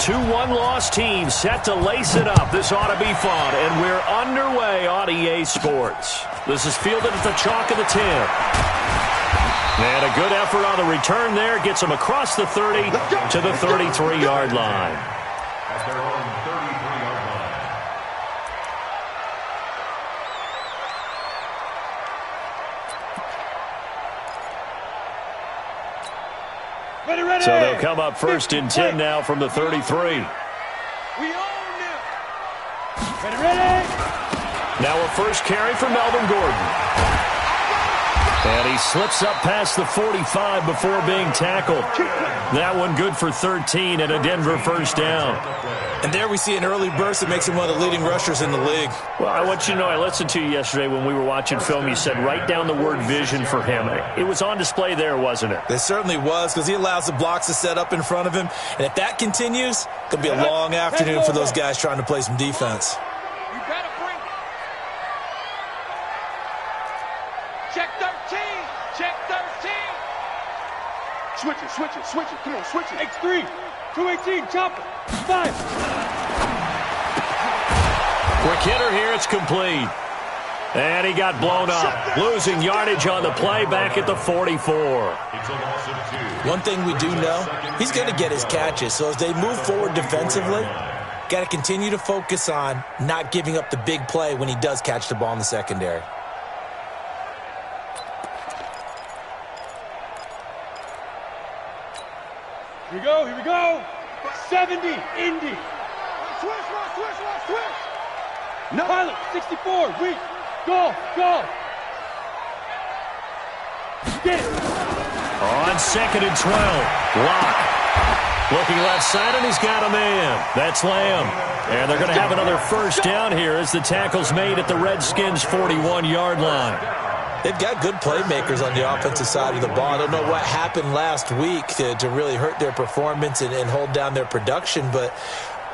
Two one-loss teams set to lace it up. This ought to be fun, and we're underway on EA Sports. This is fielded at the chalk of the 10. And a good effort on the return there. Gets him across the 30 to the 33-yard line. At their own 33-yard line. Ready, ready. So they'll come up first and 10 now from the 33. We own them. Ready, ready. Now a first carry for Melvin Gordon. And he slips up past the 45 before being tackled. That one good for 13 and a Denver first down. And there we see an early burst that makes him one of the leading rushers in the league. Well, I want you to know, I listened to you yesterday when we were watching film. You said write down the word vision for him. It was on display there, wasn't it? It certainly was, because he allows the blocks to set up in front of him. And if that continues, it's going to be a long afternoon for those guys trying to play some defense. You got to bring it. Check 13. Check 13. Switch it, switch it, switch it. Come on, switch it. X3. 218, chop it. 5. Quick hitter here, it's complete. And he got blown up. Losing yardage on the play back at the 44. One thing we do know, he's going to get his catches. So as they move forward defensively, got to continue to focus on not giving up the big play when he does catch the ball in the secondary. Here we go, here we go. 70, Indy. Switch. No. Pilot, 64, weak. Go. Get it. On 2nd and 12. Lock. Looking left side, and he's got a man. That's Lamb. And they're going to have another first down here as the tackle's made at the Redskins' 41-yard line. They've got good playmakers on the offensive side of the ball. I don't know what happened last week to really hurt their performance and hold down their production, but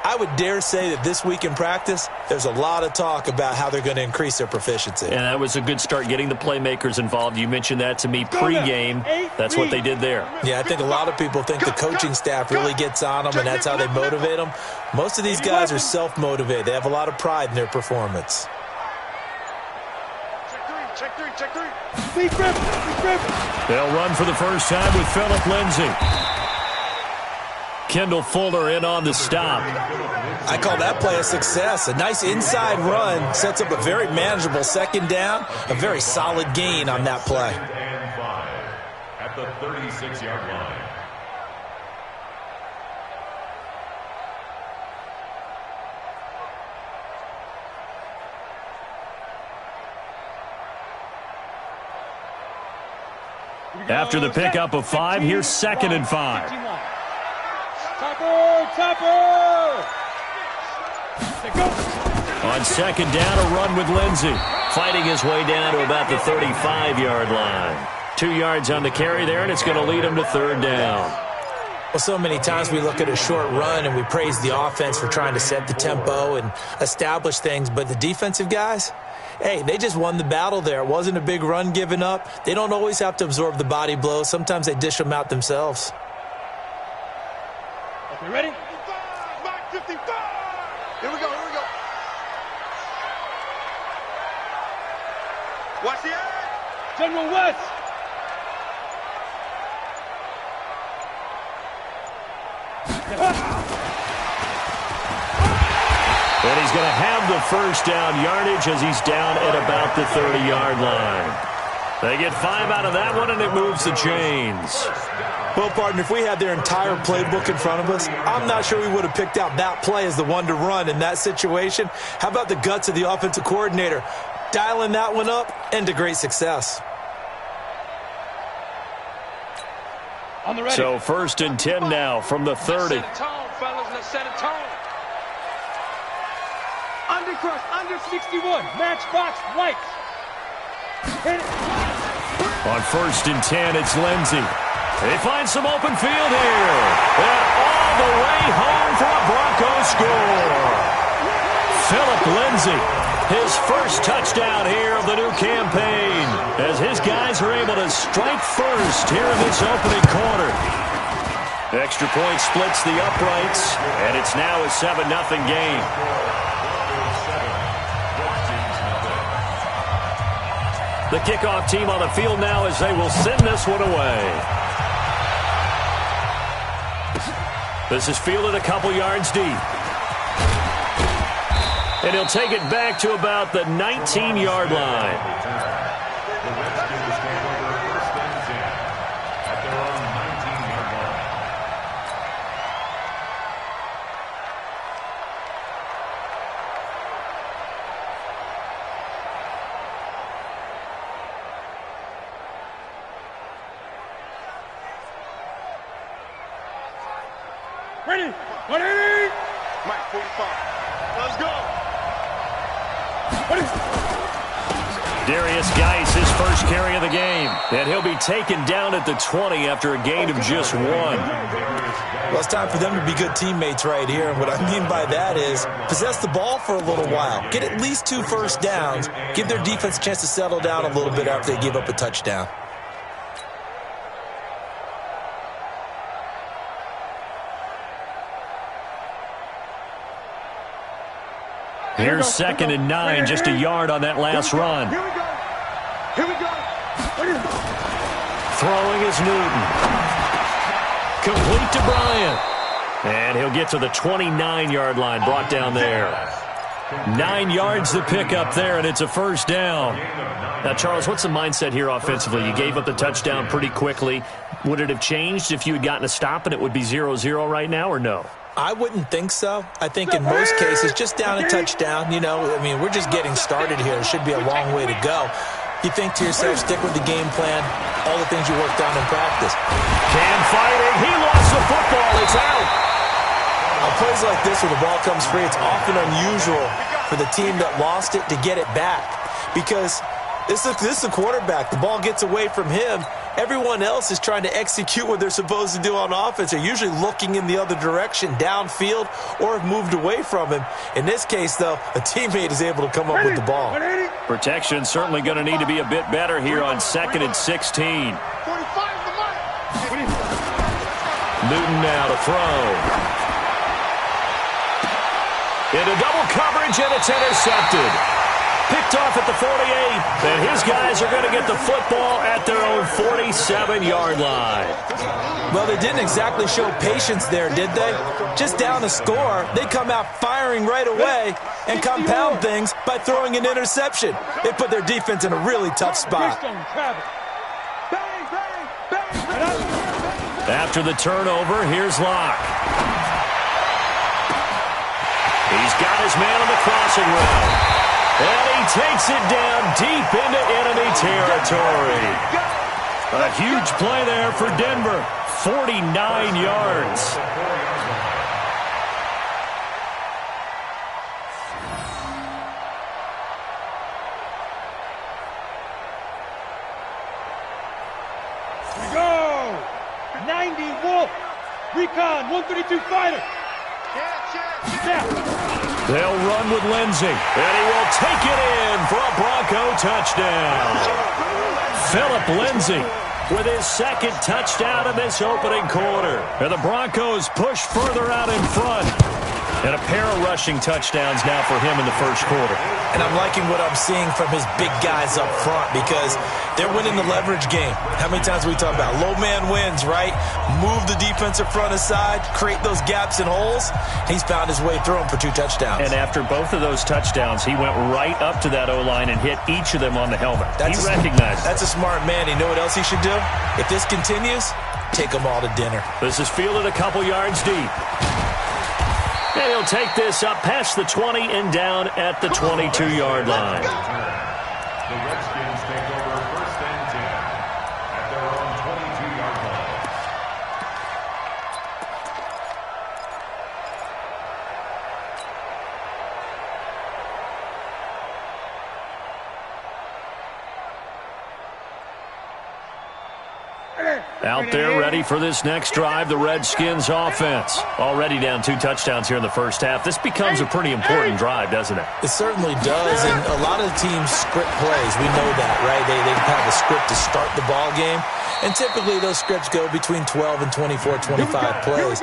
I would dare say that this week in practice, there's a lot of talk about how they're going to increase their proficiency. And that was a good start, getting the playmakers involved. You mentioned that to me pregame. That's what they did there. Yeah, I think a lot of people think the coaching staff really gets on them, and that's how they motivate them. Most of these guys are self-motivated. They have a lot of pride in their performance. Check three. Big rip. They'll run for the first time with Phillip Lindsay. Kendall Fuller in on the stop. I call that play a success. A nice inside run sets up a very manageable second down, a very solid gain on that play. And 5 at the 36-yard line. After the pickup of 5, here's 2nd and 5. Topper! On 2nd down, a run with Lindsay. Fighting his way down to about the 35-yard line. 2 yards on the carry there, and it's going to lead him to 3rd down. Well, so many times we look at a short run and we praise the offense for trying to set the tempo and establish things, but the defensive guys, hey, they just won the battle there. It wasn't a big run given up. They don't always have to absorb the body blows. Sometimes they dish them out themselves. Okay, ready? 55. Here we go. Watch the edge. General West. And he's going to have the first down yardage as he's down at about the 30-yard line. They get 5 out of that one, and it moves the chains. Well, partner, if we had their entire playbook in front of us, I'm not sure we would have picked out that play as the one to run in that situation. How about the guts of the offensive coordinator? Dialing that one up into great success. On the ready. So 1st and 10 now from the 30. Let's set a tone, fellas. Let's set a tone. Undercrush, under 61. Matchbox, white. Hit it. On 1st and 10, it's Lindsay. They find some open field here. And all the way home for a Broncos score. Phillip Lindsay, his first touchdown here of the new campaign, as his guys are able to strike first here in this opening quarter. Extra point splits the uprights, and it's now a 7-0 game. The kickoff team on the field now as they will send this one away. This is fielded a couple yards deep. And he'll take it back to about the 19-yard line. Ready? 180! Mike, 45. Let's go! Darius Geis, his first carry of the game. And he'll be taken down at the 20 after a gain of just 1. Well, it's time for them to be good teammates right here. And what I mean by that is possess the ball for a little while. Get at least 2 first downs. Give their defense a chance to settle down a little bit after they give up a touchdown. Here's 2nd and 9, just a yard on that last run. Here we go. Here we go. Throwing is Newton. Complete to Bryant. And he'll get to the 29-yard line, brought down there. 9 yards to pick up there, and it's a first down. Now, Charles, what's the mindset here offensively? You gave up the touchdown pretty quickly. Would it have changed if you had gotten a stop and it would be 0-0 right now, or no? I wouldn't think so. I think in most cases, just down a touchdown, you know, I mean, we're just getting started here. It should be a long way to go. You think to yourself, stick with the game plan, all the things you worked on in practice. Cam fighting. He lost the football. It's out. On plays like this where the ball comes free, it's often unusual for the team that lost it to get it back because this is the quarterback. The ball gets away from him. Everyone else is trying to execute what they're supposed to do on offense. They're usually looking in the other direction, downfield, or have moved away from him. In this case, though, a teammate is able to come up with the ball. Protection certainly going to need to be a bit better here on 2nd and 16. Newton now to throw. Into double coverage, and it's intercepted. Picked off at the 48, and his guys are going to get the football at their own 47-yard line. Well, they didn't exactly show patience there, did they? Just down a score, they come out firing right away and compound things by throwing an interception. They put their defense in a really tough spot. After the turnover, here's Locke. He's got his man on the crossing route. And he takes it down deep into enemy territory. A huge play there for Denver. 49 yards. Here we go. 90 Wolf. Recon 132 fighter. Now. They'll run with Lindsey, and he will take it in for a Bronco touchdown. Phillip Lindsey with his 2nd touchdown in this opening quarter. And the Broncos push further out in front. And a pair of rushing touchdowns now for him in the first quarter. And I'm liking what I'm seeing from his big guys up front because they're winning the leverage game. How many times we talk about low man wins, right? Move the defensive front aside, create those gaps and holes. He's found his way through them for 2 touchdowns. And after both of those touchdowns, he went right up to that O-line and hit each of them on the helmet. He recognized That's a smart man. You know what else he should do? If this continues, take them all to dinner. This is fielded a couple yards deep. And he'll take this up past the 20 and down at the 22-yard line. The Redskins take over 1st and 10 at their own 22-yard line. Out there ready for this next drive, the Redskins offense. Already down 2 touchdowns here in the first half. This becomes a pretty important drive, doesn't it? It certainly does, and a lot of teams script plays. We know that, right? They have a script to start the ball game, and typically those scripts go between 12 and 24, 25 plays.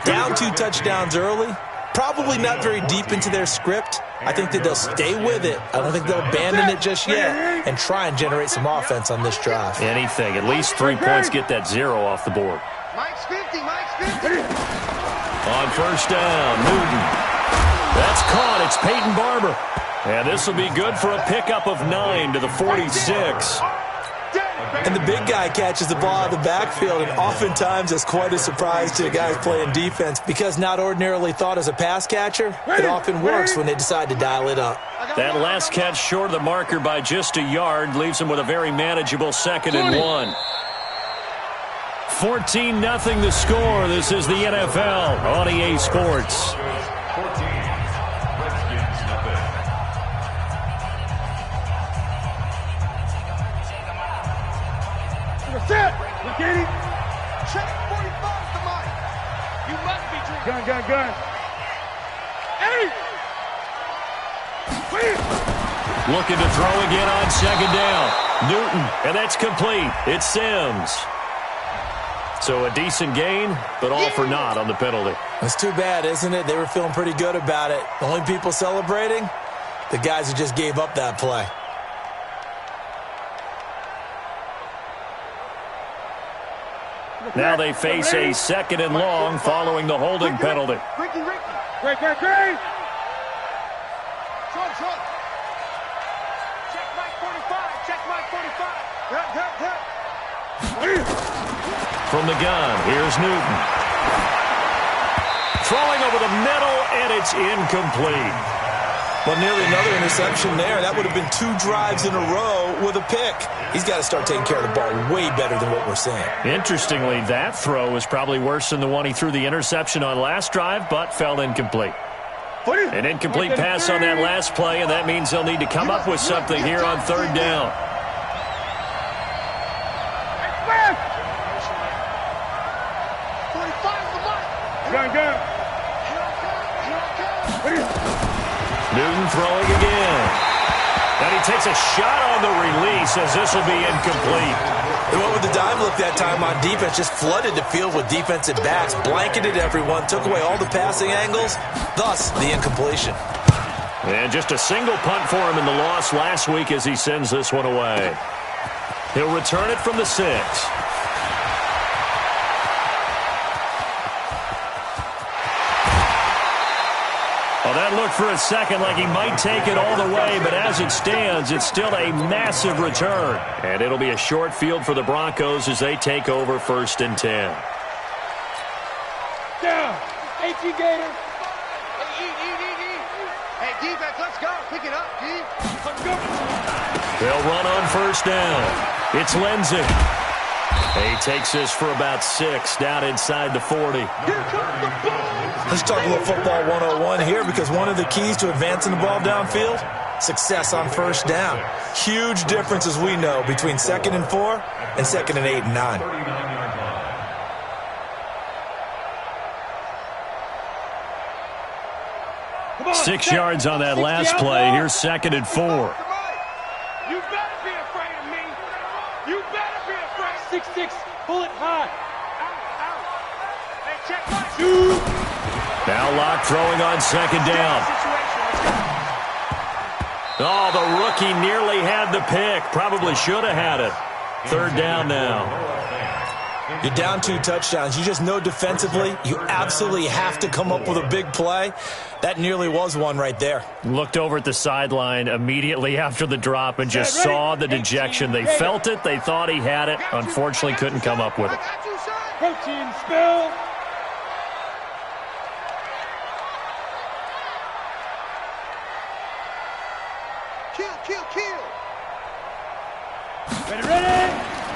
Down 2 touchdowns early, probably not very deep into their script. I think that they'll stay with it. I don't think they'll abandon it just yet and try and generate some offense on this drive. Anything. At least 3 points, get that 0 off the board. Mike's 50, Mike's 50. On first down, Newton. That's caught. It's Peyton Barber. And this will be good for a pickup of 9 to the 46. And the big guy catches the ball out of the backfield, and oftentimes it's quite a surprise to the guys playing defense because not ordinarily thought as a pass catcher, it often works when they decide to dial it up. That last catch short of the marker by just a yard leaves him with a very manageable 2nd and 1. 14-0 the score. This is the NFL on EA Sports. 14. Redskins, nothing. Set. Look at him. Check 45 the mic. You must be drinking. Gun. Hey! Looking to throw again on 2nd down. Newton, and that's complete. It's Sims. So a decent gain, but all for naught on the penalty. It's too bad, isn't it? They were feeling pretty good about it. The only people celebrating, the guys who just gave up that play. Now they face a 2nd and long following the holding penalty. Ricky. Great. Short. Check Mike 45. From the gun, here's Newton. Throwing over the middle, and it's incomplete. Well, nearly another interception there. That would have been 2 drives in a row with a pick. He's got to start taking care of the ball way better than what we're seeing. Interestingly, that throw was probably worse than the one he threw the interception on last drive, but fell incomplete. An incomplete pass on that last play, and that means they'll need to come up with something here on 3rd down. Gun. Newton throwing again. And he takes a shot on the release as this will be incomplete. They went with the dime look that time on defense, just flooded the field with defensive backs, blanketed everyone, took away all the passing angles, thus the incompletion. And just a single punt for him in the loss last week as he sends this one away. He'll return it from the 6. Well, that looked for a second like he might take it all the way, but as it stands, it's still a massive return. And it'll be a short field for the Broncos as they take over 1st and 10. Down. H.E. Gator. Hey, Hey, defense, let's go. Pick it up, D. Let's go. They'll run on 1st down. It's Lindsay. He takes this for about 6 down inside the 40. Let's talk a little football 101 here, because one of the keys to advancing the ball downfield, success on 1st down. Huge difference, as we know, between 2nd and 4 and 2nd and 8 and 9. On, 6 yards on that last play. Here's 2nd and 4. You better be afraid of me. You better be afraid. 6'6", pull it high. Out. Hey, check my shoe. Now Locke throwing on 2nd down. Oh, the rookie nearly had the pick. Probably should have had it. 3rd down now. You're down 2 touchdowns. You just know defensively you absolutely have to come up with a big play. That nearly was one right there. Looked over at the sideline immediately after the drop and just saw the dejection. They felt it. They thought he had it. Unfortunately, couldn't come up with it. Protein spill. Kill. Ready.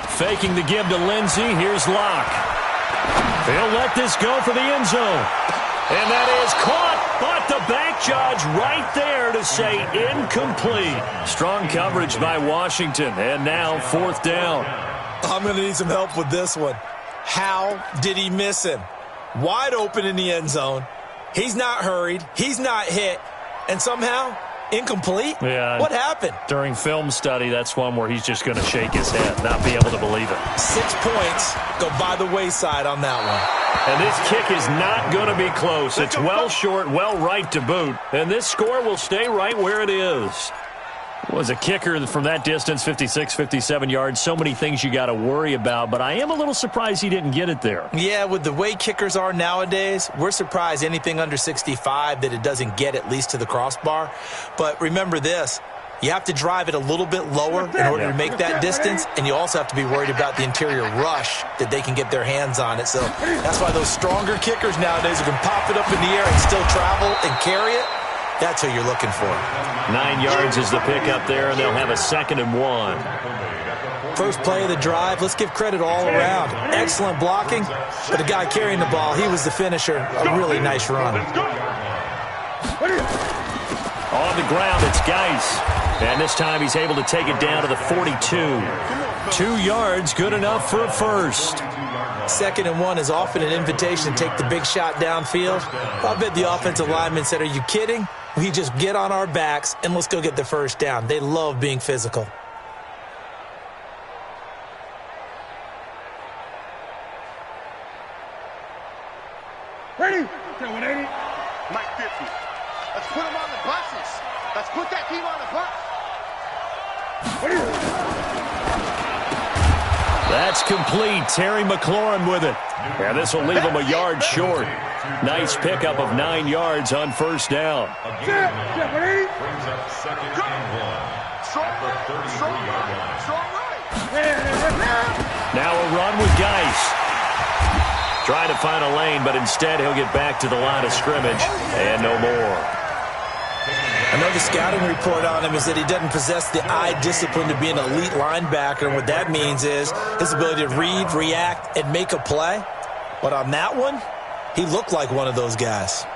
Faking the give to Lindsay. Here's Locke. They'll let this go for the end zone. And that is caught, but the back judge right there to say incomplete. Strong coverage by Washington, and now 4th down. I'm going to need some help with this one. How did he miss him? Wide open in the end zone. He's not hurried. He's not hit. And somehow, incomplete? Yeah. What happened? During film study, that's one where he's just going to shake his head, not be able to believe it. 6 points go by the wayside on that one. And this kick is not going to be close. It's well short, well right to boot. And this score will stay right where it is. Was a kicker from that distance, 56, 57 yards. So many things you got to worry about, but I am a little surprised he didn't get it there. Yeah, with the way kickers are nowadays, we're surprised anything under 65 that it doesn't get at least to the crossbar. But remember this, you have to drive it a little bit lower in order to make that distance, and you also have to be worried about the interior rush that they can get their hands on it. So that's why those stronger kickers nowadays who can pop it up in the air and still travel and carry it, that's who you're looking for. 9 yards is the pickup there, and they'll have a 2nd and 1. First play of the drive, let's give credit all around. Excellent blocking, but the guy carrying the ball, he was the finisher. A really nice run. On the ground, it's Geis. And this time he's able to take it down to the 42. 2 yards, good enough for a first. 2nd and 1 is often an invitation to take the big shot downfield. I bet the offensive lineman said, are you kidding? We just get on our backs and let's go get the first down. They love being physical. Ready? 180. Mike 50. Let's put him on the buses. Let's put that team on the bus. Ready? That's complete. Terry McLaurin with it. And this will leave him a yard short. Nice pickup of 9 yards on first down. Brings up 2nd and 1 at the 33-yard line. Now a run with Geis. Trying to find a lane, but instead he'll get back to the line of scrimmage and no more. I know the scouting report on him is that he doesn't possess the eye discipline to be an elite linebacker, and what that means is his ability to read, react, and make a play. But on that one, he looked like one of those guys.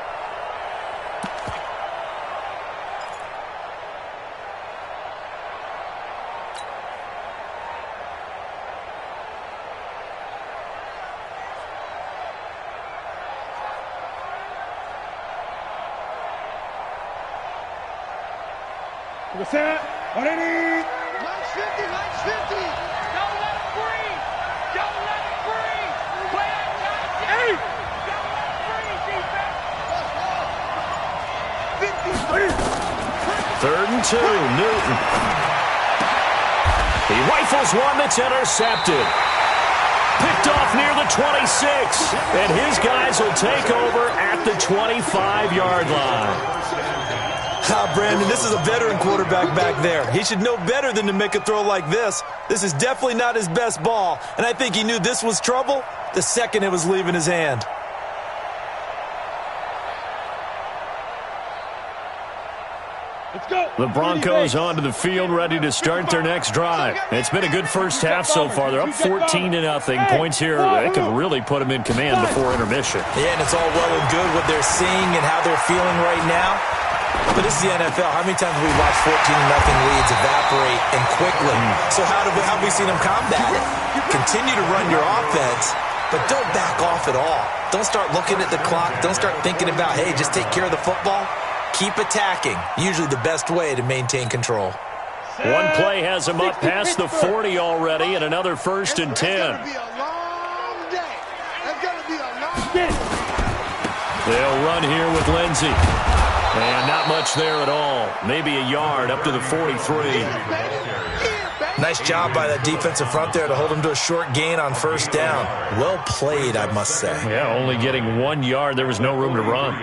What's that? 180. Nice 50, nice 50. Don't let it breathe. Don't let it breathe. Play that time. Hey. Don't let it breathe, defense. 3rd and 2, Newton. He rifles one that's intercepted. Picked off near the 26. And his guys will take over at the 25-yard line. Brandon, this is a veteran quarterback back there. He should know better than to make a throw like this. This is definitely not his best ball, and I think he knew this was trouble the second it was leaving his hand. Let's go. The Broncos onto the field, ready to start their next drive. It's been a good first half so far. They're up 14-0. Points here, they could really put them in command before intermission. Yeah, and it's all well and good what they're seeing and how they're feeling right now. But this is the NFL. How many times have we watched 14-0 leads evaporate and quickly? So how have we seen them combat it? Continue to run your offense, but don't back off at all. Don't start looking at the clock. Don't start thinking about, hey, just take care of the football. Keep attacking. Usually the best way to maintain control. One play has him up past the 40 already, and another 1st and 10. It's going to be a long day. It's going to be a long day. They'll run here with Lindsey. And not much there at all. Maybe a yard up to the 43. Nice job by that defensive front there to hold him to a short gain on first down. Well played, I must say. Yeah, only getting 1 yard. There was no room to run.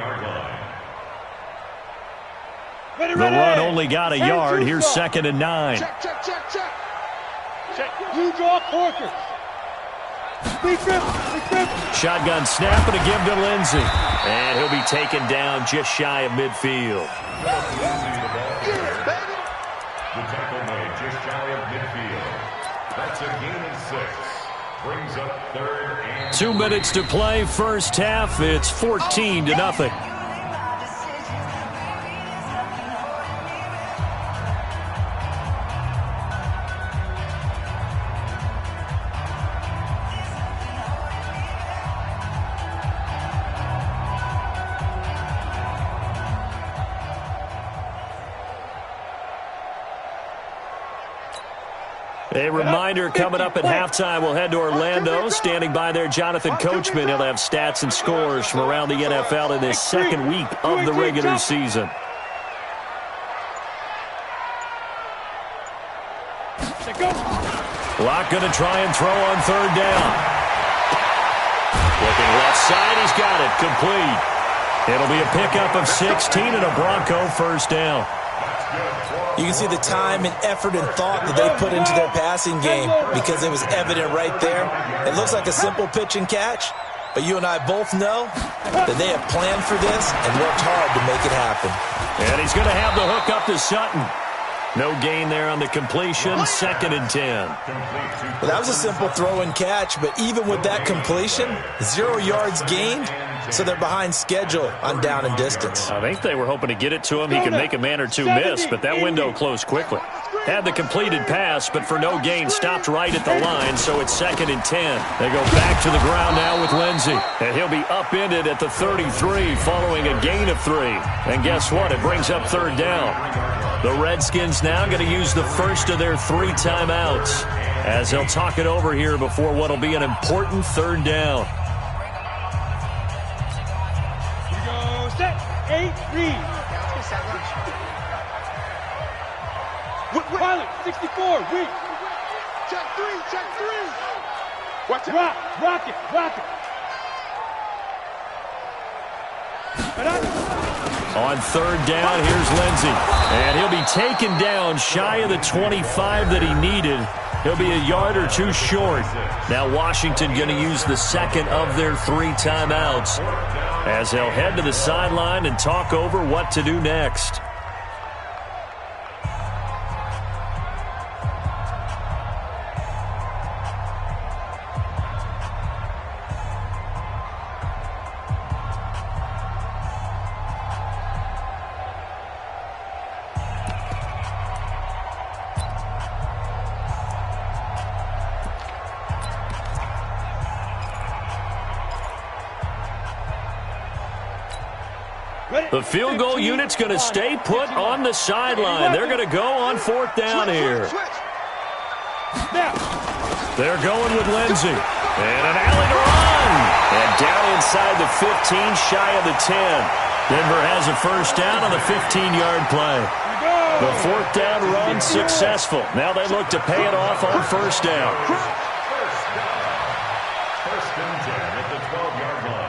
The run only got a yard. Here's 2nd and 9. Check, check, check, check. Check. You draw quarters. Shotgun snap and a give to Lindsey. And he'll be taken down just shy of midfield. The tackle made just shy of midfield. That's a gain of 6. Brings up 3rd and 2 minutes to play, first half. It's 14-0. A reminder coming up at halftime, we'll head to Orlando. Standing by there, Jonathan Coachman. He'll have stats and scores from around the NFL in this second week of the regular season. Locke going to try and throw on third down. Looking left side, he's got it. Complete. It'll be a pickup of 16 and a Bronco first down. You can see the time and effort and thought that they put into their passing game because it was evident right there. It looks like a simple pitch and catch, but you and I both know that they have planned for this and worked hard to make it happen. And he's going to have the hook up to Sutton. No gain there on the completion, 2nd and 10. Well, that was a simple throw and catch, but even with that completion, 0 yards gained, so they're behind schedule on down and distance. I think they were hoping to get it to him. He could make a man or two miss, but that window closed quickly. Had the completed pass, but for no gain, stopped right at the line, so it's 2nd and 10. They go back to the ground now with Lindsey, and he'll be upended at the 33 following a gain of 3. And guess what? It brings up third down. The Redskins now going to use the first of their 3 timeouts as they'll talk it over here before what will be an important third down. Here we go. Set. 8, read. Pilot, 64, read. Check 3, check 3. Watch it. Rock it, rock it. On third down, here's Lindsey. And he'll be taken down shy of the 25 that he needed. He'll be a yard or 2 short. Now Washington going to use the second of their 3 timeouts as they'll head to the sideline and talk over what to do next. The field goal unit's going to stay put on the sideline. They're going to go on 4th down here. They're going with Lindsey. And an alley to run. And down inside the 15, shy of the 10. Denver has a first down on the 15-yard play. The 4th down run successful. Now they look to pay it off on first down. First and 10 at the 12-yard line.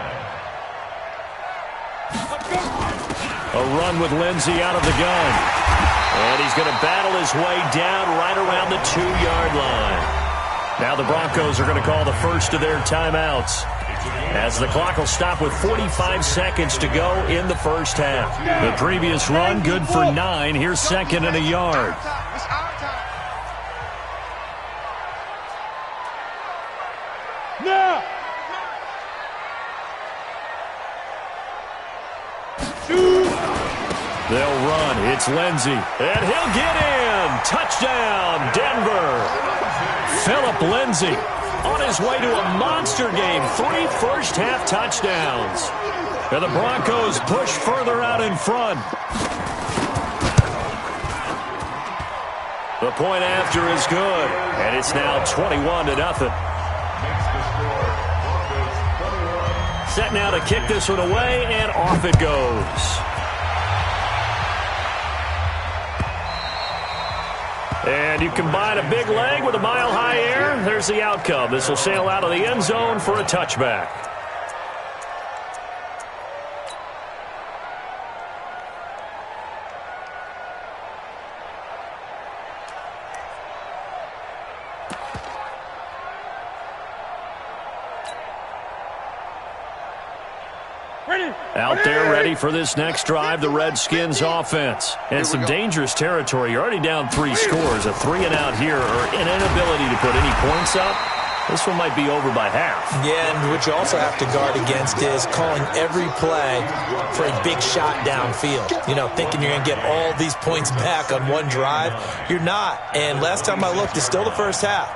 A run with Lindsey out of the gun. And he's going to battle his way down right around the 2-yard line. Now the Broncos are going to call the first of their timeouts, as the clock will stop with 45 seconds to go in the first half. The previous run, good for 9. Here's 2nd and a yard. Now. They'll run. It's Lindsey. And he'll get in. Touchdown, Denver. Philip Lindsey on his way to a monster game. 3 first-half touchdowns. And the Broncos push further out in front. The point after is good. And it's now 21-0. Set now to kick this one away, and off it goes. And you combine a big leg with a mile-high air, there's the outcome. This will sail out of the end zone for a touchback. Out there ready for this next drive, the Redskins offense. And some dangerous territory. You're already down 3 scores. A 3-and-out here, or an inability to put any points up. This one might be over by half. Yeah, and what you also have to guard against is calling every play for a big shot downfield. You know, thinking you're going to get all these points back on one drive. You're not. And last time I looked, it's still the first half.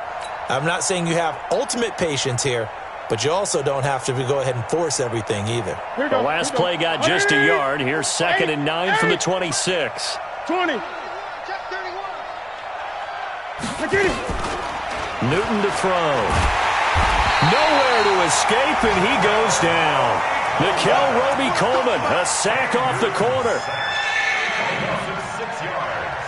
I'm not saying you have ultimate patience here, but you also don't have to go ahead and force everything either. The last play got just a yard. Here's 2nd and 9 from the 26. 20. Newton to throw. Nowhere to escape, and he goes down. Nickel Roby-Coleman, a sack off the corner. 6 yards.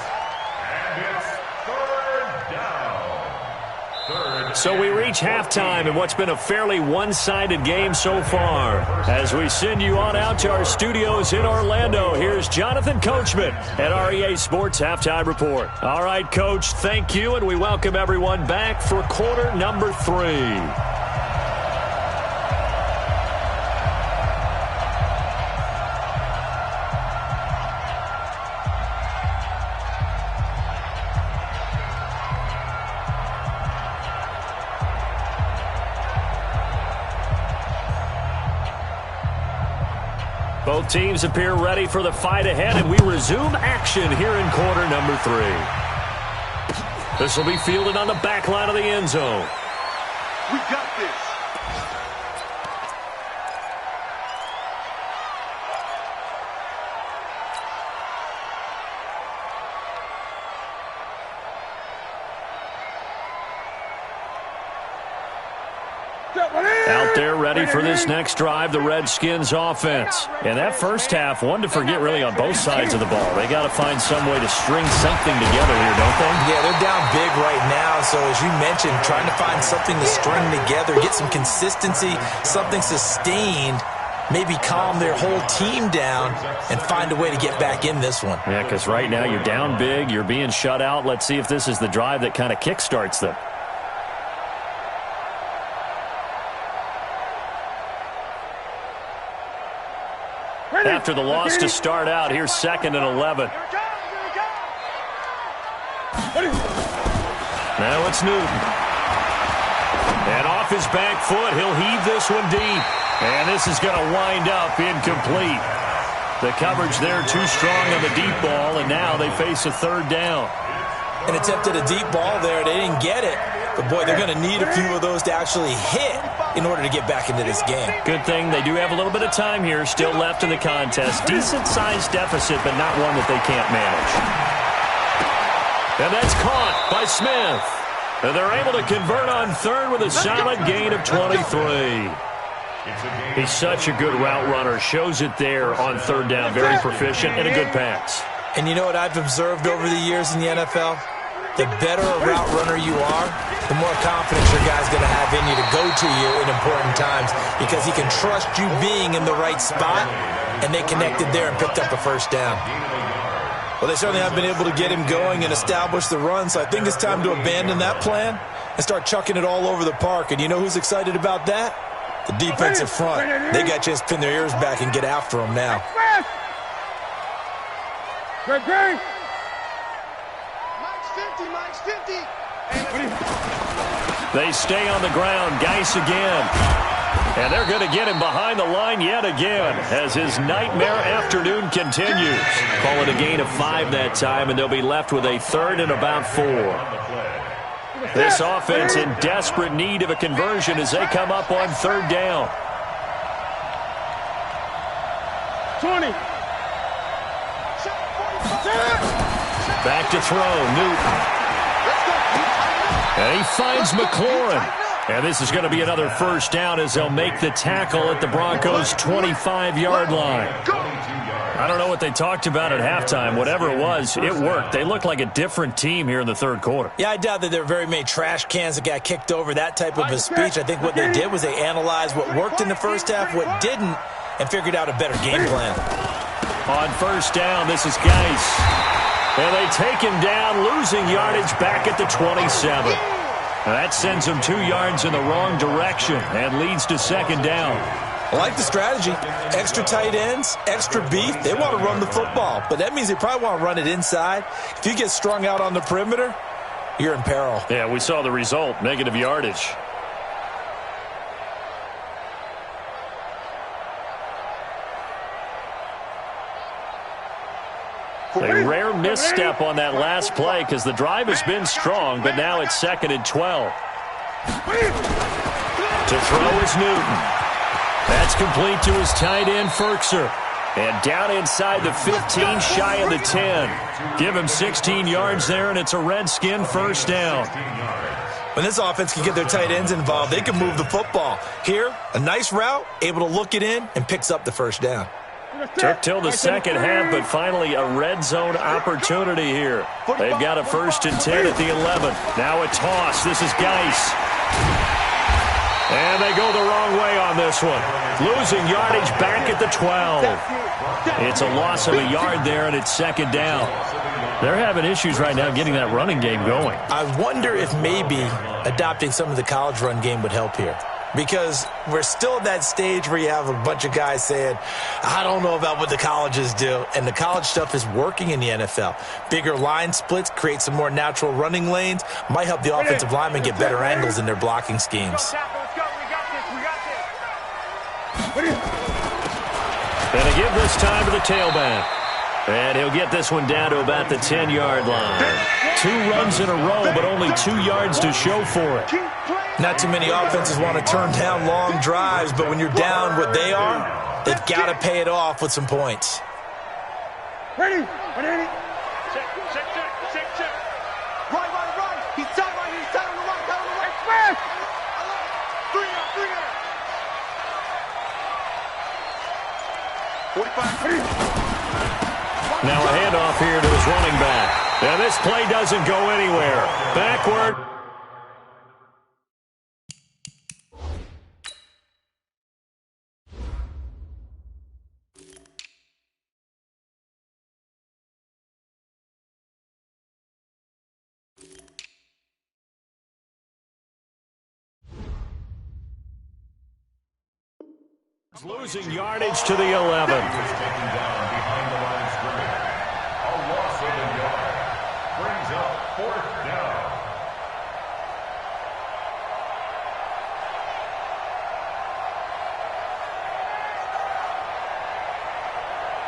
And it's third down. So we reach halftime in what's been a fairly one-sided game so far. As we send you on out to our studios in Orlando, here's Jonathan Coachman at REA Sports Halftime Report. All right, Coach, thank you, and we welcome everyone back for quarter number 3. Both teams appear ready for the fight ahead, and we resume action here in quarter number 3. This will be fielded on the back line of the end zone. We got this. Out there ready for this next drive, the Redskins offense. In that first half, one to forget really on both sides of the ball. They got to find some way to string something together here, don't they? Yeah, they're down big right now, so as you mentioned, trying to find something to string together, get some consistency, something sustained, maybe calm their whole team down and find a way to get back in this one. Yeah, because right now you're down big, you're being shut out. Let's see if this is the drive that kind of kickstarts them. After the loss to start out, here's 2nd and 11. Now it's Newton. And off his back foot, he'll heave this one deep. And this is going to wind up incomplete. The coverage there too strong on the deep ball, and now they face a third down. An attempt at a deep ball there. They didn't get it. But, boy, they're going to need a few of those to actually hit in order to get back into this game. Good thing they do have a little bit of time here still left in the contest. Decent-sized deficit, but not one that they can't manage. And that's caught by Smith. And they're able to convert on third with a solid gain of 23. He's such a good route runner. Shows it there on third down. Very proficient and a good pass. And you know what I've observed over the years in the NFL? The better a route runner you are, the more confidence your guy's going to have in you to go to you in important times because he can trust you being in the right spot, and they connected there and picked up a first down. Well, they certainly have been able to get him going and establish the run, so I think it's time to abandon that plan and start chucking it all over the park. And you know who's excited about that? The defensive front. They got a chance to pin their ears back and get after him now. Great. Mike's 50. They stay on the ground. Geis again. And they're going to get him behind the line yet again as his nightmare afternoon continues. Call it a gain of 5 that time, and they'll be left with a third and about 4. This offense in desperate need of a conversion as they come up on third down. 20. Back to throw, Newton. And he finds McLaurin. And this is going to be another first down as they'll make the tackle at the Broncos' 25-yard line. I don't know what they talked about at halftime. Whatever it was, it worked. They look like a different team here in the third quarter. Yeah, I doubt that there were very many trash cans that got kicked over, that type of a speech. I think what they did was they analyzed what worked in the first half, what didn't, and figured out a better game plan. On first down, this is Geis. And they take him down, losing yardage back at the 27. That sends him 2 yards in the wrong direction and leads to second down. I like the strategy. Extra tight ends, extra beef. They want to run the football, but that means they probably want to run it inside. If you get strung out on the perimeter, you're in peril. Yeah, we saw the result, negative yardage. A rare misstep on that last play because the drive has been strong, but now it's 2nd and 12. To throw is Newton. That's complete to his tight end, Ferkser. And down inside the 15, shy of the 10. Give him 16 yards there, and it's a Redskin first down. When this offense can get their tight ends involved, they can move the football. Here, a nice route, able to look it in, and picks up the first down. Took till the second half, but finally a red zone opportunity here. They've got a 1st and 10 at the 11. Now a toss. This is Geis. And they go the wrong way on this one. Losing yardage back at the 12. It's a loss of a yard there, and it's second down. They're having issues right now getting that running game going. I wonder if maybe adopting some of the college run game would help here. Because we're still at that stage where you have a bunch of guys saying, I don't know about what the colleges do. And the college stuff is working in the NFL. Bigger line splits, create some more natural running lanes, might help the offensive linemen get better angles in their blocking schemes. And a give this time to the tailback. And he'll get this one down to about the 10-yard line. 2 runs in a row, but only 2 yards to show for it. Not too many offenses want to turn down long drives, but when you're down what they are, they've got to pay it off with some points. Ready. Check. Right. He's tight right. He's tight on the right. Smash! 3 out. 45. Now a handoff here to his running back. And this play doesn't go anywhere. Backward. Losing yardage to the 11.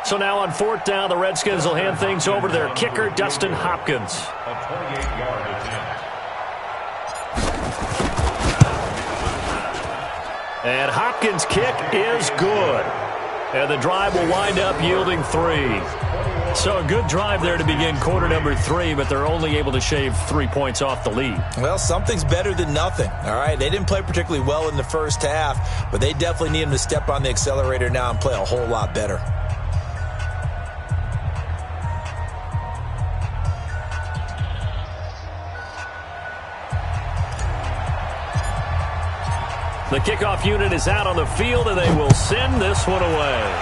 So now on 4th down, the Redskins will hand things over to their kicker, Dustin Hopkins. A 28-yard attempt. And Hopkins' kick is good. And the drive will wind up yielding 3. So a good drive there to begin quarter number 3, but they're only able to shave 3 points off the lead. Well, something's better than nothing, all right? They didn't play particularly well in the first half, but they definitely need them to step on the accelerator now and play a whole lot better. The kickoff unit is out on the field, and they will send this one away.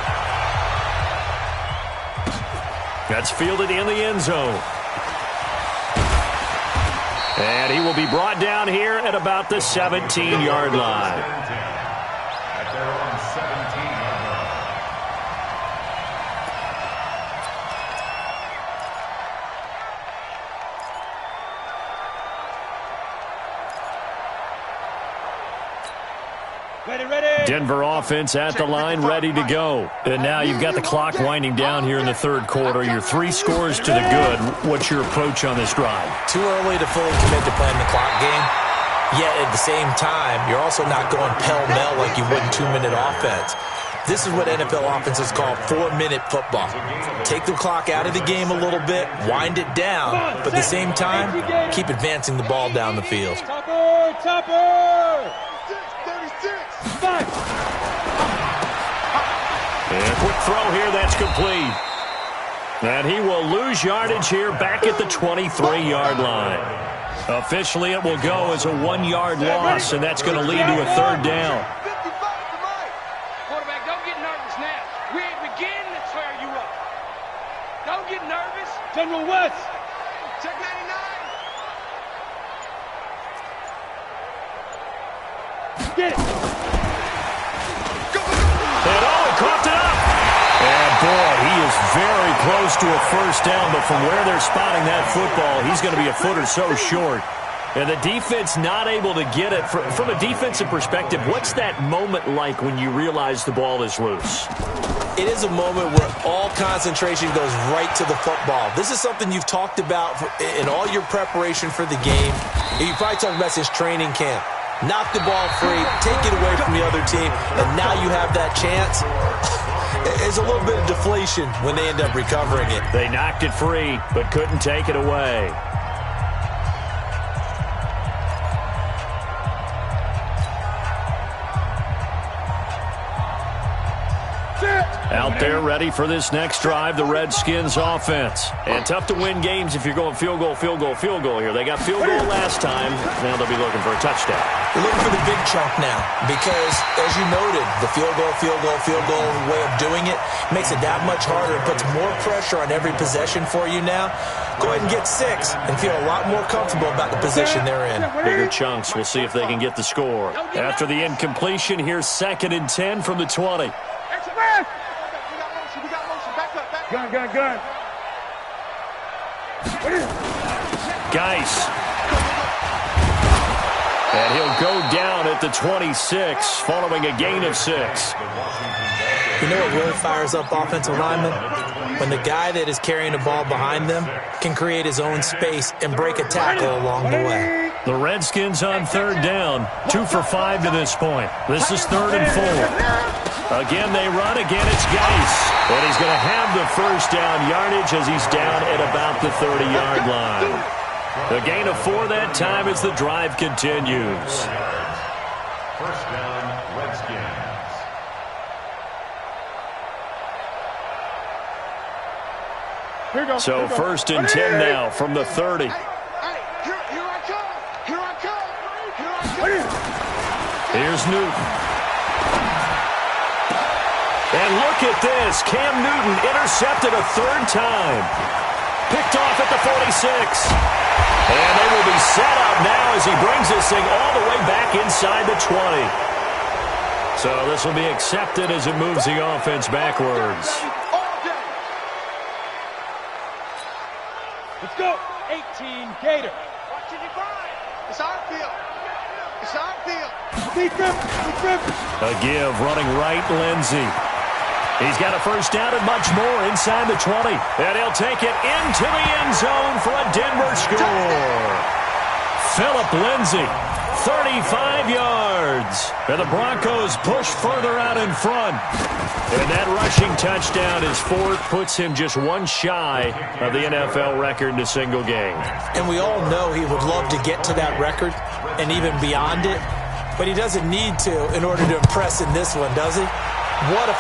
That's fielded in the end zone. And he will be brought down here at about the 17-yard line. At their own 17-yard line. Denver offense at the line, ready to go. And now you've got the clock winding down here in the 3rd quarter. You're 3 scores to the good. What's your approach on this drive? Too early to fully commit to playing the clock game. Yet at the same time, you're also not going pell-mell like you would in 2-minute offense. This is what NFL offenses call 4-minute football. Take the clock out of the game a little bit, wind it down, but at the same time, keep advancing the ball down the field. Topper! 36! And a quick throw here, that's complete. And he will lose yardage here back at the 23-yard line. Officially, it will go as a 1-yard loss, and that's going to lead to a 3rd down. Quarterback, don't get nervous now. We ain't beginning to tear you up. Don't get nervous. General West. Check 99. Get it. And oh, he coughed it up. And boy, he is very close to a 1st down, but from where they're spotting that football, he's going to be a foot or so short. And the defense not able to get it. From a defensive perspective, what's that moment like when you realize the ball is loose? It is a moment where all concentration goes right to the football. This is something you've talked about in all your preparation for the game. You probably talked about since training camp. Knock the ball free, take it away from the other team, and now you have that chance. There's a little bit of deflation when they end up recovering it. They knocked it free, but couldn't take it away. Out there ready for this next drive, the Redskins offense. And tough to win games if you're going field goal, field goal, field goal here. They got field goal last time. Now they'll be looking for a touchdown. They're looking for the big chunk now because, as you noted, the field goal way of doing it makes it that much harder. It puts more pressure on every possession for you now. Go ahead and get 6 and feel a lot more comfortable about the position they're in. Bigger chunks. We'll see if they can get the score. After the incompletion, here's 2nd and 10 from the 20. Gun. Geis. And he'll go down at the 26 following a gain of 6. You know what really fires up offensive linemen? When the guy that is carrying the ball behind them can create his own space and break a tackle along the way. The Redskins on 3rd down. 2 for 5 to this point. This is 3rd and 4. Again, they run. Again, it's Geis. And he's going to have the first down yardage as he's down at about the 30-yard line. A gain of 4 that time as the drive continues. First down, Redskins. So 1st and 10 now from the 30. Here's Newton. And look at this. Cam Newton intercepted a 3rd time. Picked off at the 46. And they will be set up now as he brings this thing all the way back inside the 20. So this will be accepted as it moves the offense backwards. Let's go. 18 Gator. It's our field. It's our field. A give running right, Lindsey. He's got a first down and much more inside the 20. And he'll take it into the end zone for a Denver score. Philip Lindsey, 35 yards. And the Broncos push further out in front. And that rushing touchdown is 4th, puts him just 1 shy of the NFL record in a single game. And we all know he would love to get to that record and even beyond it. But he doesn't need to in order to impress in this one, does he? What a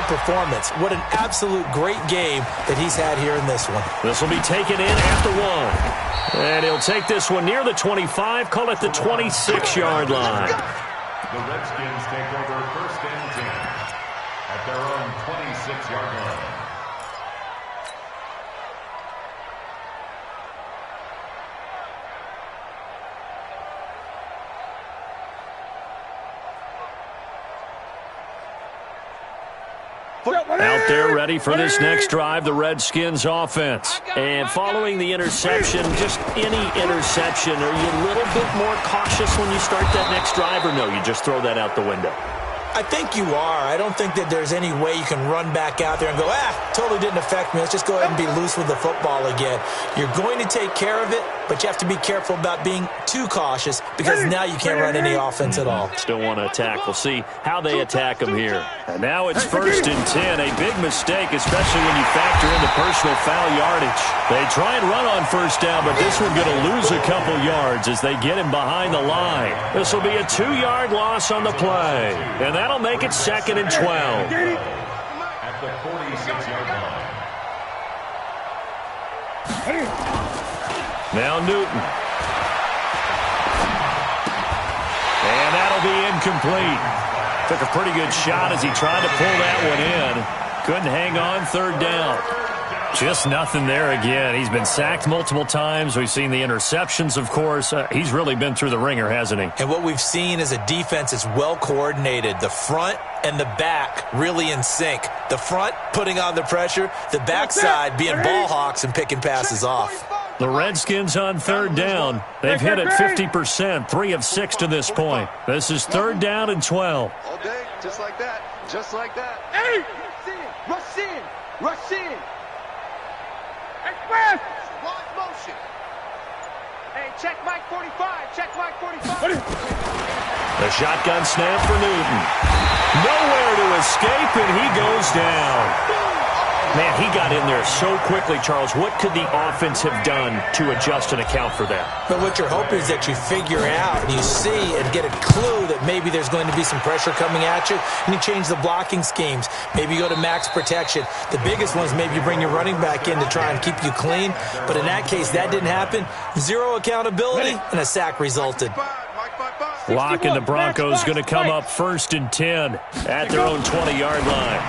performance. What an absolute great game that he's had here in this one. This will be taken in at the 1. And he'll take this one near the 25, call it the 26-yard line. The Redskins take over 1st and 10 at their own 26-yard line. Out there ready for this next drive, the Redskins offense. And following the interception, just any interception, are you a little bit more cautious when you start that next drive, or no, you just throw that out the window? I think you are. I don't think that there's any way you can run back out there and go, totally didn't affect me. Let's just go ahead and be loose with the football again. You're going to take care of it, but you have to be careful about being too cautious because now you can't run any offense at all. Still want to attack. We'll see how they attack them here. And now it's 1st and 10. A big mistake, especially when you factor in the personal foul yardage. They try and run on 1st down, but this one's going to lose a couple yards as they get him behind the line. This will be a 2-yard loss on the play. And that'll make it 2nd and 12. At the 46-yard line. Now Newton. And that'll be incomplete. Took a pretty good shot as he tried to pull that one in. Couldn't hang on 3rd down. Just nothing there again. He's been sacked multiple times. We've seen the interceptions, of course. He's really been through the ringer, hasn't he? And what we've seen is a defense that's well coordinated. The front and the back really in sync. The front putting on the pressure, the backside being ball hawks and picking passes off. The Redskins on 3rd down. They've hit it 50%, 3 of 6 to this point. This is 3rd down and 12. All day, just like that. Just like that. Hey! Rush in! Rush in! Express! Squad motion. Hey, check Mike 45. Check Mike 45. The shotgun snap for Newton. Nowhere to escape, and he goes down. Man, he got in there so quickly, Charles. What could the offense have done to adjust and account for that? But what you're hoping is that you figure out and you see and get a clue that maybe there's going to be some pressure coming at you, and you change the blocking schemes. Maybe you go to max protection. The biggest one is maybe you bring your running back in to try and keep you clean. But in that case, that didn't happen. Zero accountability, and a sack resulted. Lock, and the Broncos going to come up 1st and 10 at their own 20-yard line.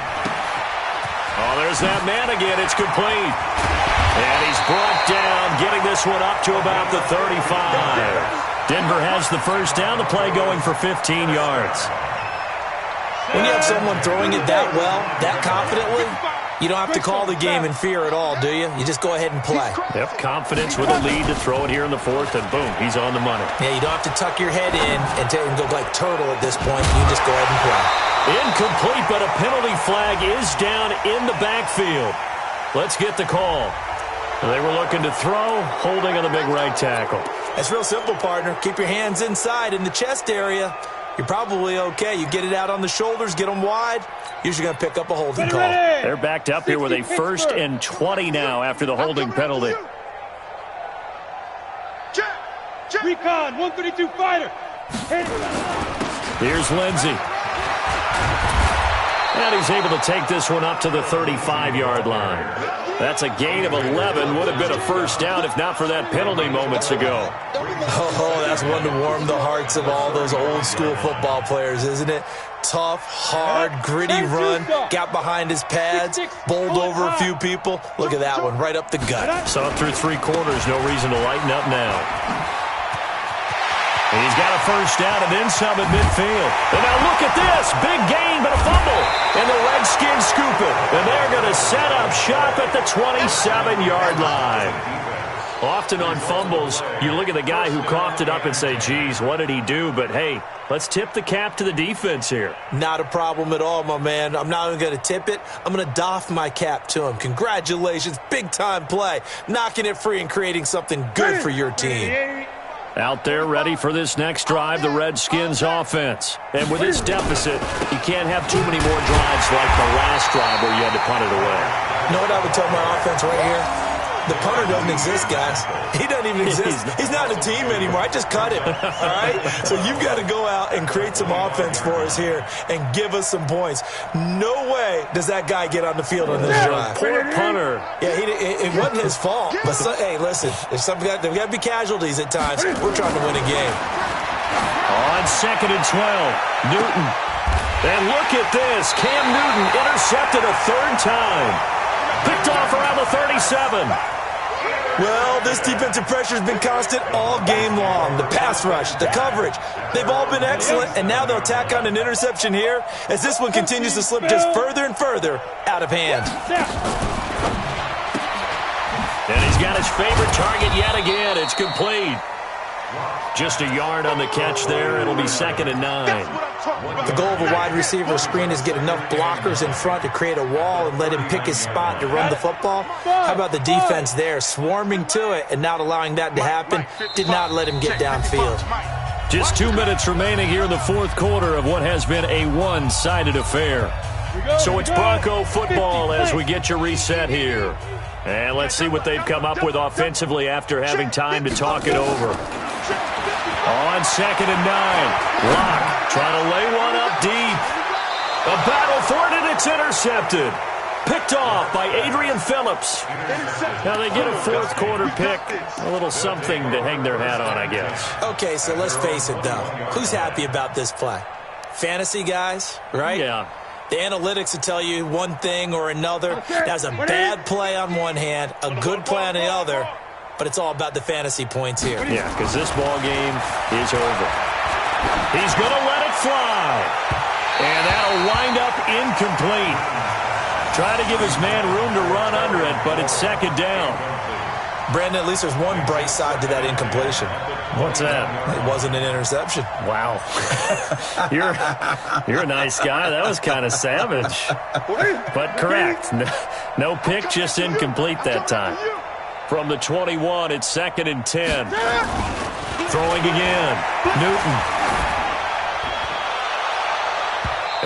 Oh, there's that man again. It's complete. And he's brought down, getting this one up to about the 35. Denver has the first down. The play going for 15 yards. When you have someone throwing it that well, that confidently, you don't have to call the game in fear at all, do you? You just go ahead and play. Yep, confidence with a lead to throw it here in the 4th, and boom, he's on the money. Yeah, you don't have to tuck your head in and go like turtle at this point. You just go ahead and play. Incomplete, but a penalty flag is down in the backfield. Let's get the call. They were looking to throw, holding on the big right tackle. That's real simple, partner. Keep your hands inside in the chest area. You're probably okay. You get it out on the shoulders, get them wide. Usually going to pick up a holding call. They're backed up here with a 1st and 20 now after the holding penalty. Recon, 132 fighter. Here's Lindsey. And he's able to take this one up to the 35-yard line. That's a gain of 11. Would have been a first down if not for that penalty moments ago. Oh, that's one to warm the hearts of all those old-school football players, isn't it? Tough, hard, gritty run. Got behind his pads, bowled over a few people. Look at that one, right up the gut. Saw it through 3 quarters. No reason to lighten up now. And he's got a first down and then some at midfield. And now look at this. Big gain, but a fumble. And the Redskins scoop it. And they're going to set up shop at the 27-yard line. Often on fumbles, you look at the guy who coughed it up and say, geez, what did he do? But, hey, let's tip the cap to the defense here. Not a problem at all, my man. I'm not even going to tip it. I'm going to doff my cap to him. Congratulations. Big-time play. Knocking it free and creating something good for your team. Out there ready for this next drive, the Redskins offense. And with this deficit, you can't have too many more drives like the last drive where you had to punt it away. You know what I would tell my offense right here? The punter doesn't exist, guys. He doesn't even exist. He's not a team anymore. I just cut him, all right? So you've got to go out and create some offense for us here and give us some points. No way does that guy get on the field on this drive. Poor punter. Yeah, it wasn't his fault. But, hey, listen, there's got to be casualties at times. We're trying to win a game. On 2nd and 12, Newton. And look at this. Cam Newton intercepted a 3rd time. Picked off around the 37. Well, this defensive pressure has been constant all game long. The pass rush, the coverage, they've all been excellent, and now they'll tack on an interception here as this one continues to slip just further and further out of hand. And he's got his favorite target yet again. It's complete. Just a yard on the catch there. It'll be 2nd and 9. The goal of a wide receiver screen is get enough blockers in front to create a wall and let him pick his spot to run the football. How about the defense there, swarming to it and not allowing that to happen? Did not let him get downfield. Just 2 minutes remaining here in the 4th quarter of what has been a one-sided affair. So it's Bronco football as we get you reset here. And let's see what they've come up with offensively after having time to talk it over. On 2nd and 9, Locke trying to lay one up deep. A battle for it, and it's intercepted. Picked off by Adrian Phillips. Now they get a 4th quarter pick. A little something to hang their hat on, I guess. Okay, so let's face it, though. Who's happy about this play? Fantasy guys, right? Yeah. The analytics will tell you one thing or another. That's a bad play on one hand, a good play on the other, but it's all about the fantasy points here. Yeah, because this ball game is over. He's going to let it fly. And that'll wind up incomplete. Try to give his man room to run under it, but it's 2nd down. Brandon, at least there's one bright side to that incompletion. What's that? It wasn't an interception. Wow. You're a nice guy. That was kind of savage. But correct. No pick, just incomplete that time. From the 21, it's 2nd and 10. Throwing again. Newton.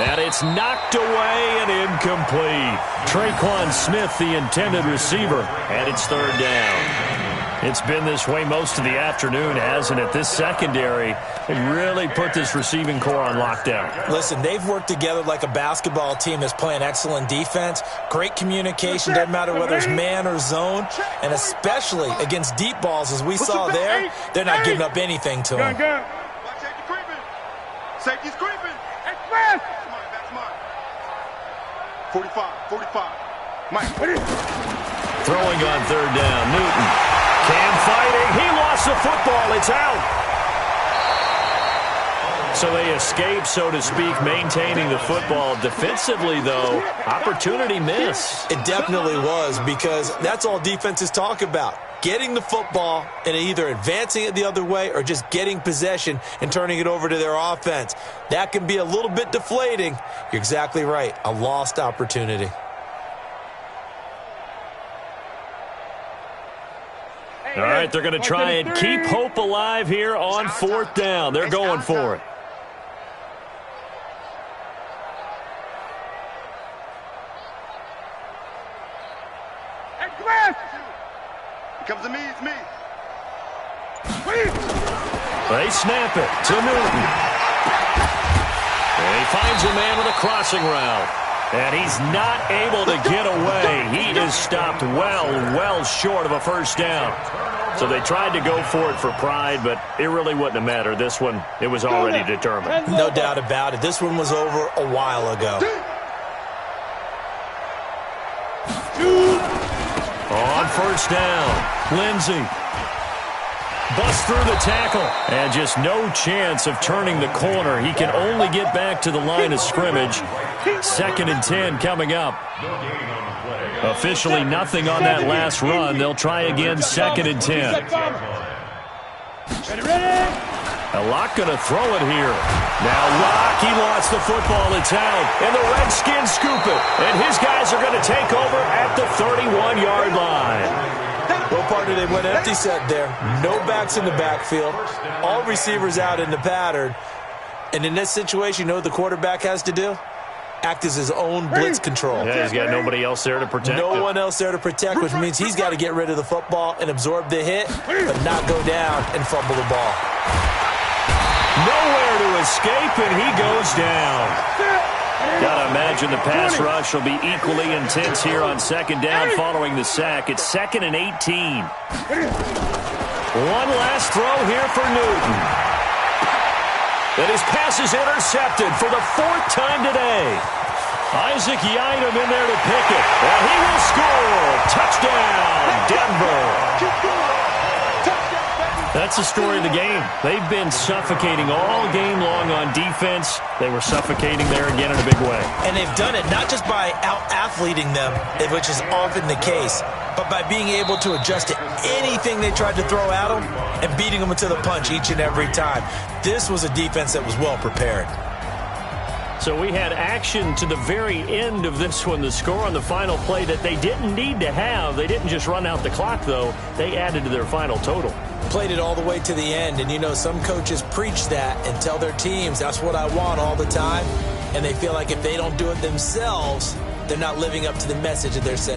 And it's knocked away and incomplete. Traquan Smith, the intended receiver, and it's third down. It's been this way most of the afternoon, hasn't it? This secondary really put this receiving core on lockdown. Listen, they've worked together like a basketball team that's playing excellent defense. Great communication, doesn't matter whether it's man or zone. And especially against deep balls, as we saw there, they're not giving up anything to them. Safety creeping. Safety's creeping. Express. That's mine. 45. Mike. Throwing on third down, Newton. Cam fighting. He lost the football. It's out. So they escape, so to speak, maintaining the football. Defensively, though, opportunity miss. It definitely was, because that's all defenses talk about. Getting the football and either advancing it the other way or just getting possession and turning it over to their offense. That can be a little bit deflating. You're exactly right. A lost opportunity. All right, they're going to try and keep hope alive here on fourth down. They're going for it. It comes to me, it's me. They snap it to Newton. And he finds a man with a crossing route. And he's not able to get away. He is stopped well short of a first down. So they tried to go for it for pride, but it really wouldn't have mattered. This one, it was already determined. No doubt about it. This one was over a while ago. On first down, Lindsey busts through the tackle, and just no chance of turning the corner. He can only get back to the line of scrimmage. 2nd and 10 coming up. Officially nothing on that last run. They'll try again, 2nd and 10. A lot going to throw it here. Now Rock, he lost the football. It's out. And the Redskins scoop it. And his guys are going to take over at the 31-yard line. Well, partner, they went empty set there. No backs in the backfield. All receivers out in the pattern. And in this situation, you know what the quarterback has to do? Act as his own blitz control. Yeah, he's got nobody else there to protect him. No one else there to protect, which means he's got to get rid of the football and absorb the hit, but not go down and fumble the ball. Nowhere to escape, and he goes down. Got to imagine the pass rush will be equally intense here on 2nd down following the sack. It's 2nd and 18. One last throw here for Newton. And his pass is intercepted for the 4th time today. UCYIAMDA in there to pick it. And he will score. Touchdown, Denver. That's the story of the game. They've been suffocating all game long on defense. They were suffocating there again in a big way. And they've done it not just by out-athleting them, which is often the case, but by being able to adjust to anything they tried to throw at them and beating them to the punch each and every time. This was a defense that was well prepared. So we had action to the very end of this one. The score on the final play that they didn't need to have. They didn't just run out the clock, though. They added to their final total. Played it all the way to the end. And, you know, some coaches preach that and tell their teams, that's what I want all the time. And they feel like if they don't do it themselves, they're not living up to the message that they're saying.